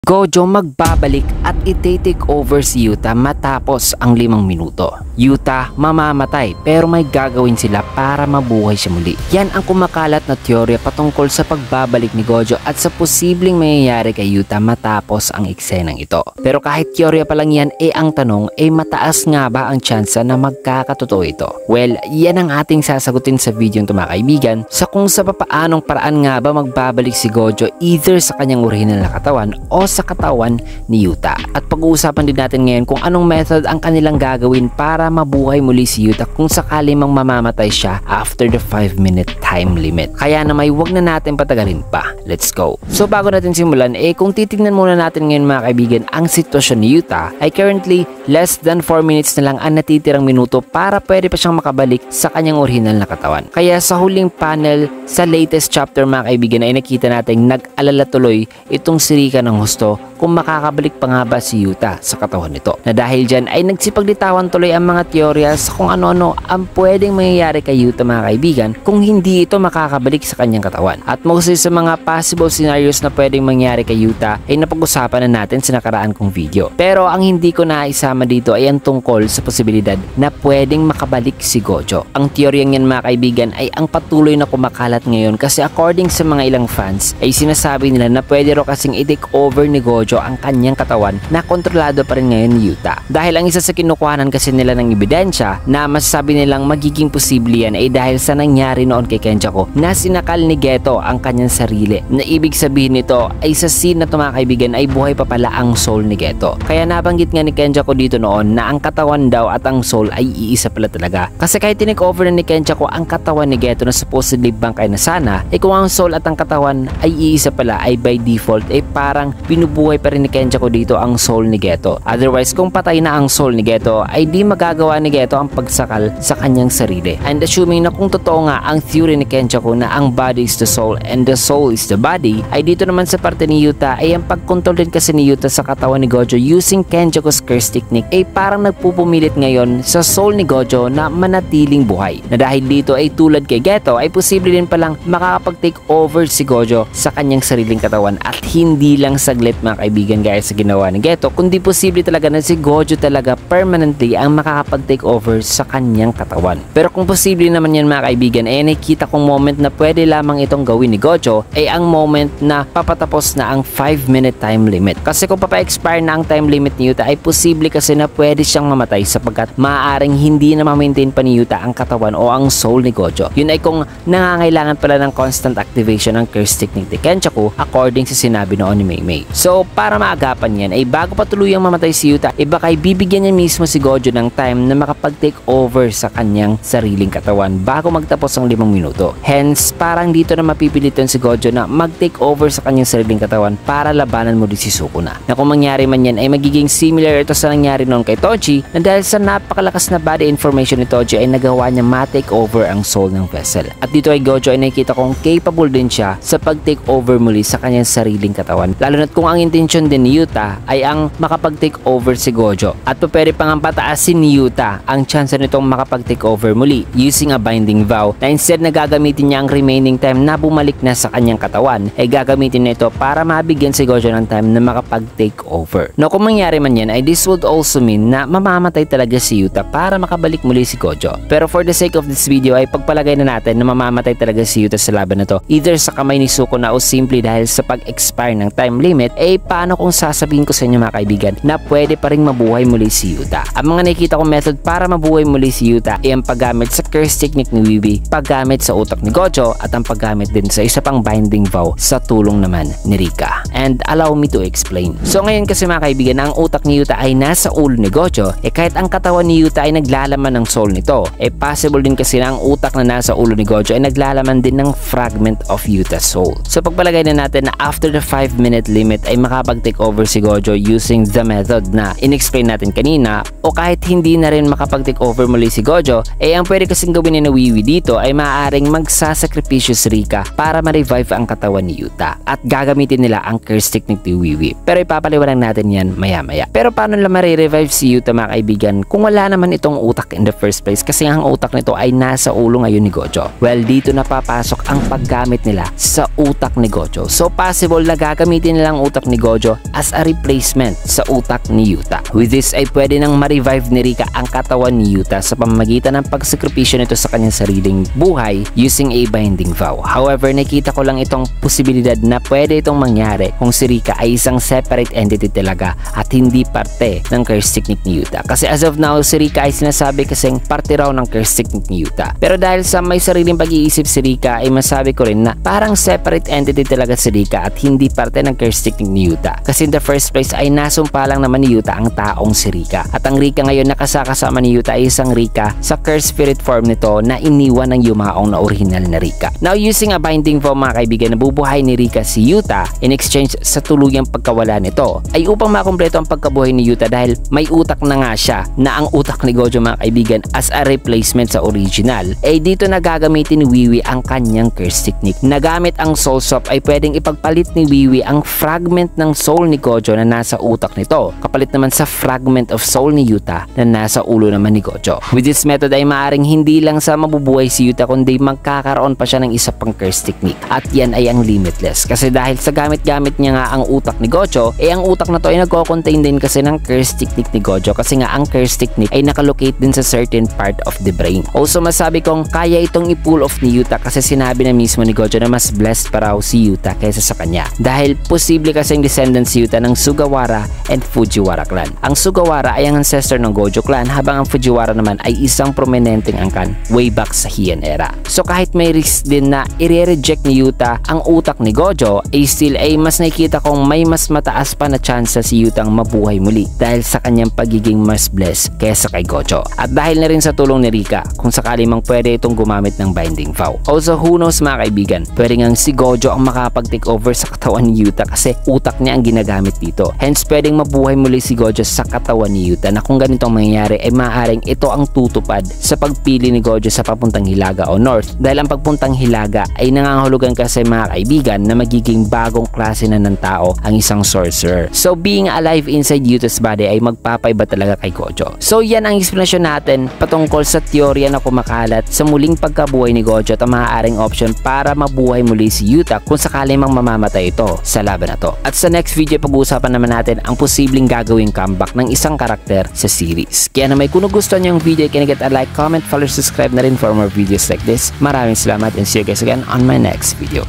Gojo magbabalik at i-take over si Yuta matapos ang 5 minuto. Yuta mamamatay pero may gagawin sila para mabuhay siya muli. Yan ang kumakalat na teorya patungkol sa pagbabalik ni Gojo at sa posibleng mangyayari kay Yuta matapos ang eksenang ito. Pero kahit teorya pa lang yan, ang tanong mataas nga ba ang tsansa na magkakatotoo ito? Well, yan ang ating sasagutin sa video ito mga kaibigan, sa kung sa papaanong paraan nga ba magbabalik si Gojo either sa kanyang orihinal na katawan o sa katawan ni Yuta. At pag-uusapan din natin ngayon kung anong method ang kanilang gagawin para mabuhay muli si Yuta kung sakali mang mamamatay siya after the 5-minute time limit. Kaya na may wag na natin patagalin pa. Let's go! So bago natin simulan, kung titignan muna natin ngayon mga kaibigan, ang sitwasyon ni Yuta ay currently less than 4 minutes na lang ang natitirang minuto para pwede pa siyang makabalik sa kanyang orihinal na katawan. Kaya sa huling panel sa latest chapter mga kaibigan ay nakita natin nag-alala tuloy itong si Rika ng husto kung makakabalik pa nga ba si Yuta sa katawan nito. Na dahil dyan ay nagsipagditawan tuloy ang mga teorya sa kung ano-ano ang pwedeng mangyayari kay Yuta mga kaibigan kung hindi ito makakabalik sa kanyang katawan. At mostly sa mga possible scenarios na pwedeng mangyari kay Yuta ay napag-usapan na natin sa nakaraan kong video. Pero ang hindi ko naisama dito ay ang tungkol sa posibilidad na pwedeng makabalik si Gojo. Ang teoryang yan mga kaibigan ay ang patuloy na kumakalat ngayon kasi according sa mga ilang fans ay sinasabi nila na pwede ro kasing i-take over ni Gojo ang kanyang katawan na kontrolado pa rin ngayon ni Yuta. Dahil ang isa sa kinukuhanan kasi nila ng ebidensya na masasabi nilang magiging posible yan ay dahil sa nangyari noon kay Kenjaku na sinakal ni Geto ang kanyang sarili. Na ibig sabihin nito ay sa scene na ito mga kaibigan ay buhay pa pala ang soul ni Geto. Kaya nabanggit nga ni Kenjaku dito noon na ang katawan daw at ang soul ay iisa pala talaga. Kasi kahit tinake over na ni Kenjaku ang katawan ni Geto na supposedly bangkay na sana, kung ang soul at ang katawan ay iisa pala ay by default parang binubuhay pa rin ni Kenjaku dito ang soul ni Geto. Otherwise, kung patay na ang soul ni Geto, ay di magagawa ni Geto ang pagsakal sa kanyang sarili. And assuming na kung totoo nga ang theory ni Kenjaku na ang body is the soul and the soul is the body, ay dito naman sa parte ni Yuta ay ang pagkontrol din kasi ni Yuta sa katawan ni Gojo using Kenjaku's curse technique parang nagpupumilit ngayon sa soul ni Gojo na manatiling buhay. Na dahil dito ay tulad kay Geto ay posible din palang makakapag-take over si Gojo sa kanyang sariling katawan at hindi lang saglit mga kaibigan gaya sa ginawa ni Geto, kundi posible talaga na si Gojo talaga permanently ang makakapag-take over sa kanyang katawan. Pero kung posible naman yan mga kaibigan, nakikita kong moment na pwede lamang itong gawin ni Gojo ang moment na papatapos na ang 5-minute time limit. Kasi kung papa-expire na ang time limit ni Yuta ay posible kasi na pwede siyang mamatay sapagkat maaaring hindi na ma-maintain pa ni Yuta ang katawan o ang soul ni Gojo. Yun ay kung nangangailangan pala ng constant activation ng curse technique ni Kenjaku according sa sinabi noon ni Meimei. So para maagapan yan bago pa tuluyang mamatay si Yuta baka bibigyan niya mismo si Gojo ng time na makapag-take over sa kanyang sariling katawan bago magtapos ang 5 minuto. Hence parang dito na mapipilitan si Gojo na mag-take over sa kanyang sariling katawan para labanan mo din si Sukuna. Na kung mangyari man yan ay magiging similar ito sa nangyari noon kay Toji na dahil sa napakalakas na body information ni Toji ay nagawa niya ma-take over ang soul ng vessel. At dito ay Gojo ay nakikita kong capable din siya sa pag-take over muli sa kanyang sariling katawan. Lalo na't kung ang intention din ni Yuta ay ang makapag-take over si Gojo at pwede pang pataasin ni Yuta ang chance nitong makapag-take over muli using a binding vow na instead na gagamitin niya ang remaining time na bumalik na sa kanyang katawan gagamitin na ito para mabigyan si Gojo ng time na makapag-take over. No, kung mangyari man yan ay this would also mean na mamamatay talaga si Yuta para makabalik muli si Gojo. Pero for the sake of this video ay pagpalagay na natin na mamamatay talaga si Yuta sa laban na to either sa kamay ni Sukuna o simply dahil sa pag-expire ng time limit paano kung sasabihin ko sa inyo mga kaibigan na pwede pa rin mabuhay muli si Yuta. Ang mga nakikita kong method para mabuhay muli si Yuta ang paggamit sa curse technique ni Wibi, paggamit sa utak ni Gojo at ang paggamit din sa isa pang binding vow sa tulong naman ni Rika. And allow me to explain. So ngayon kasi mga kaibigan, ang utak ni Yuta ay nasa ulo ni Gojo kahit ang katawan ni Yuta ay naglalaman ng soul nito possible din kasi na ang utak na nasa ulo ni Gojo ay naglalaman din ng fragment of Yuta's soul. So pagpalagay na natin na after the 5-minute limit ay makapag-take over si Gojo using the method na in-explain natin kanina o kahit hindi na rin makapag-take over muli si Gojo ang pwede kasing gawin ni Wiwi dito ay maaaring magsasakripisyo si Rika para ma-revive ang katawan ni Yuta at gagamitin nila ang curse technique ni Wiwi. Pero ipapaliwanag natin yan maya-maya. Pero paano lang ma-revive si Yuta mga kaibigan kung wala naman itong utak in the first place kasi ang utak nito ay nasa ulo ngayon ni Gojo? Well, dito na papasok ang paggamit nila sa utak ni Gojo. So possible na gagamitin nila ang utak ni Gojo Gojo as a replacement sa utak ni Yuta. With this ay pwede nang ma-revive ni Rika ang katawan ni Yuta sa pamamagitan ng pagsakripisyo nito sa kanyang sariling buhay using a binding vow. However, nakita ko lang itong posibilidad na pwede itong mangyari kung si Rika ay isang separate entity talaga at hindi parte ng curse technique ni Yuta. Kasi as of now, si Rika ay sinasabi kasing parte raw ng curse technique ni Yuta. Pero dahil sa may sariling pag-iisip si Rika ay masabi ko rin na parang separate entity talaga si Rika at hindi parte ng curse technique ni Yuta. Kasi in the first place ay nasumpa lang naman ni Yuta ang taong si Rika. At ang Rika ngayon na kasama ni Yuta ay isang Rika sa curse spirit form nito na iniwan ng yumaong na original na Rika. Now using a binding vow mga kaibigan, nabubuhay ni Rika si Yuta in exchange sa tuluyang pagkawala nito ay upang makumpleto ang pagkabuhay ni Yuta dahil may utak na nga siya na ang utak ni Gojo mga kaibigan as a replacement sa original. Dito na gagamitin ni Wiwi ang kanyang curse technique. Nagamit ang soul swap ay pwedeng ipagpalit ni Wiwi ang fragment ng soul ni Gojo na nasa utak nito kapalit naman sa fragment of soul ni Yuta na nasa ulo naman ni Gojo. With this method ay maaring hindi lang sa mabubuhay si Yuta kundi magkakaroon pa siya ng isa pang curse technique at yan ay ang limitless kasi dahil sa gamit-gamit niya nga ang utak ni Gojo ang utak na to ay nagko-contain din kasi ng curse technique ni Gojo kasi nga ang curse technique ay nakalocate din sa certain part of the brain. Also masabi kong kaya itong i-pull off ni Yuta kasi sinabi na mismo ni Gojo na mas blessed pa raw si Yuta kaysa sa kanya dahil posible kasing descendant si Yuta ng Sugawara and Fujiwara clan. Ang Sugawara ay ang ancestor ng Gojo clan habang ang Fujiwara naman ay isang prominenteng angkan way back sa Heian era. So kahit may risk din na i-reject ni Yuta ang utak ni Gojo still ay mas nakikita kong may mas mataas pa na chance si Yuta ang mabuhay muli dahil sa kanyang pagiging mas blessed kaysa kay Gojo. At dahil na rin sa tulong ni Rika kung sakali mang pwede itong gumamit ng binding vow. Also who knows mga kaibigan, pwede ngang si Gojo ang makapag-take over sa katawan ni Yuta kasi utak niya ang ginagamit dito. Hence pwedeng mabuhay muli si Gojo sa katawan ni Yuta na kung ganitong mangyayari ay maaaring ito ang tutupad sa pagpili ni Gojo sa papuntang Hilaga o North dahil ang pagpuntang Hilaga ay nangangahulugan kasi mga kaibigan na magiging bagong klase na ng tao ang isang sorcerer. So being alive inside Yuta's body ay magpapaiba talaga kay Gojo. So yan ang explanation natin patungkol sa teorya na kumakalat sa muling pagkabuhay ni Gojo at ang maaaring option para mabuhay muli si Yuta kung sakali mang mamamatay ito sa laban na to. At sa next video pag-uusapan naman natin ang posibleng gagawing comeback ng isang karakter sa series. Kaya naman kung gusto niyo yung video, can you get a like, comment, follow, subscribe na rin for more videos like this. Maraming salamat and see you guys again on my next video.